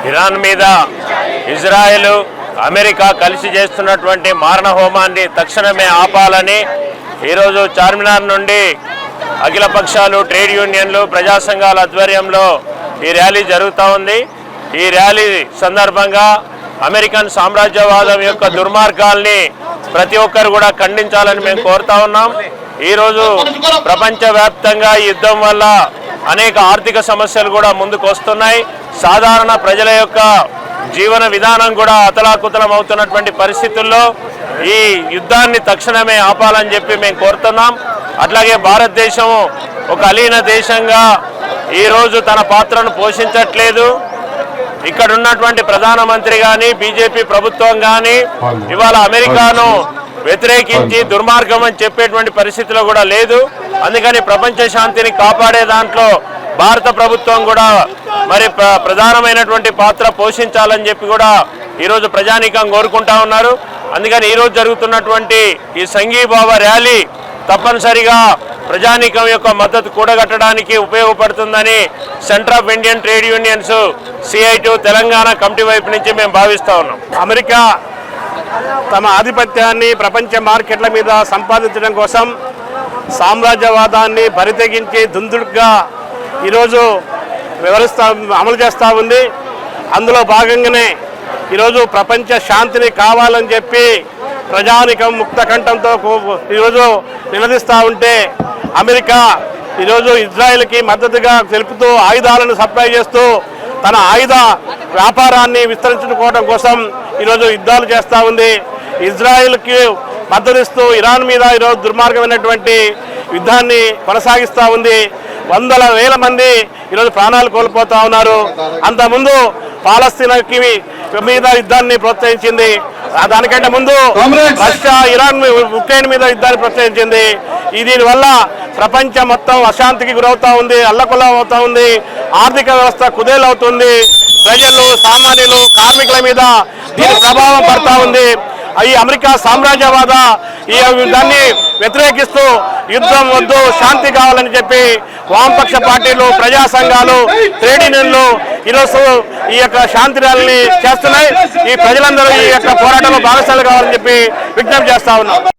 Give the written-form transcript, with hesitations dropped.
Iran మీద Israel America కలిసి చేస్తున్నటువంటి మారణ హోమాన్ని తక్షణమే ఆపాలని ఈరోజు చార్మినార్ నుండి అఖిల పక్షాలు, ట్రేడ్ యూనియన్లు, ప్రజా సంఘాల ఆధ్వర్యంలో ఈ ర్యాలీ జరుగుతూ ఉంది. ఈ ర్యాలీ సందర్భంగా అమెరికన్ సామ్రాజ్యవాదం యొక్క దుర్మార్గాల్ని ప్రతి ఒక్కరు కూడా ఖండించాలని మేము కోరుతా ఉన్నాం. ఈరోజు ప్రపంచవ్యాప్తంగా ఈ యుద్ధం వల్ల అనేక ఆర్థిక సమస్యలు కూడా ముందుకు వస్తున్నాయి. సాధారణ ప్రజల యొక్క జీవన విధానం కూడా అతలాకుతలం అవుతున్నటువంటి పరిస్థితుల్లో ఈ యుద్ధాన్ని తక్షణమే ఆపాలని చెప్పి మేము కోరుతున్నాం. అట్లాగే భారతదేశం ఒక అలీన దేశంగా ఈరోజు తన పాత్రను పోషించట్లేదు. ఇక్కడ ఉన్నటువంటి ప్రధానమంత్రి కానీ, బీజేపీ ప్రభుత్వం కానీ ఇవాళ అమెరికాను వ్యతిరేకించి దుర్మార్గం అని చెప్పేటువంటి పరిస్థితిలో కూడా లేదు. అందుకని ప్రపంచ శాంతిని కాపాడే దాంట్లో భారత ప్రభుత్వం కూడా మరి ప్రధానమైనటువంటి పాత్ర పోషించాలని చెప్పి కూడా ఈరోజు ప్రజానీకం కోరుకుంటా ఉన్నారు. అందుకని ఈరోజు జరుగుతున్నటువంటి ఈ సంఘీభావ ర్యాలీ తప్పనిసరిగా ప్రజానీకం యొక్క మద్దతు కూడగట్టడానికి ఉపయోగపడుతుందని centre of Indian trade unions CI2 Telangana committee వైపు నుంచి మేము భావిస్తూ ఉన్నాం. అమెరికా తమ ఆధిపత్యాన్ని ప్రపంచ మార్కెట్ల మీద సంపాదించడం కోసం సామ్రాజ్యవాదాన్ని పరితెగించి దుందుడుగా ఈరోజు అమలు చేస్తూ ఉంది. అందులో భాగంగానే ఈరోజు ప్రపంచ శాంతిని కావాలని చెప్పి ప్రజానికం ముక్త కంఠంతో ఈరోజు నిలదీస్తూ ఉంటే అమెరికా ఈరోజు ఇజ్రాయెల్కి మద్దతుగా తెలుపుతూ ఆయుధాలను సప్లై చేస్తూ తన ఆయుధ వ్యాపారాన్ని విస్తరించుకోవడం కోసం ఈరోజు యుద్ధాలు చేస్తూ ఉంది. ఇజ్రాయెల్కి మద్దతిస్తూ ఇరాన్ మీద ఈరోజు దుర్మార్గమైనటువంటి యుద్ధాన్ని కొనసాగిస్తూ ఉంది. వందల వేల మంది ఈరోజు ప్రాణాలు కోల్పోతూ ఉన్నారు. అంతకుముందు పాలస్తీనాకి మీద యుద్ధాన్ని ప్రోత్సహించింది. దానికంటే ముందు రష్యా, ఇరాన్, ఉక్రెయిన్ మీద యుద్ధాన్ని ప్రోత్సహించింది. దీనివల్ల ప్రపంచం మొత్తం అశాంతికి గురవుతూ ఉంది, అల్లకొల్లం అవుతూ ఉంది, ఆర్థిక వ్యవస్థ కుదేలవుతుంది. ప్రజలు, సామాన్యులు, కార్మికుల మీద దీని ప్రభావం పడతా ఉంది. ఈ అమెరికా సామ్రాజ్యవాద దాన్ని వ్యతిరేకిస్తూ యుద్ధం వద్దు, శాంతి కావాలని చెప్పి వామపక్ష పార్టీలు, ప్రజా సంఘాలు, ట్రేడ్ యూనియన్లు ఈరోజు ఈ యొక్క శాంతి ర్యాలీని చేస్తున్నాయి. ఈ ప్రజలందరూ ఈ యొక్క పోరాటంలో భాగస్వాములు కావాలని చెప్పి విజ్ఞప్తి చేస్తా ఉన్నాం.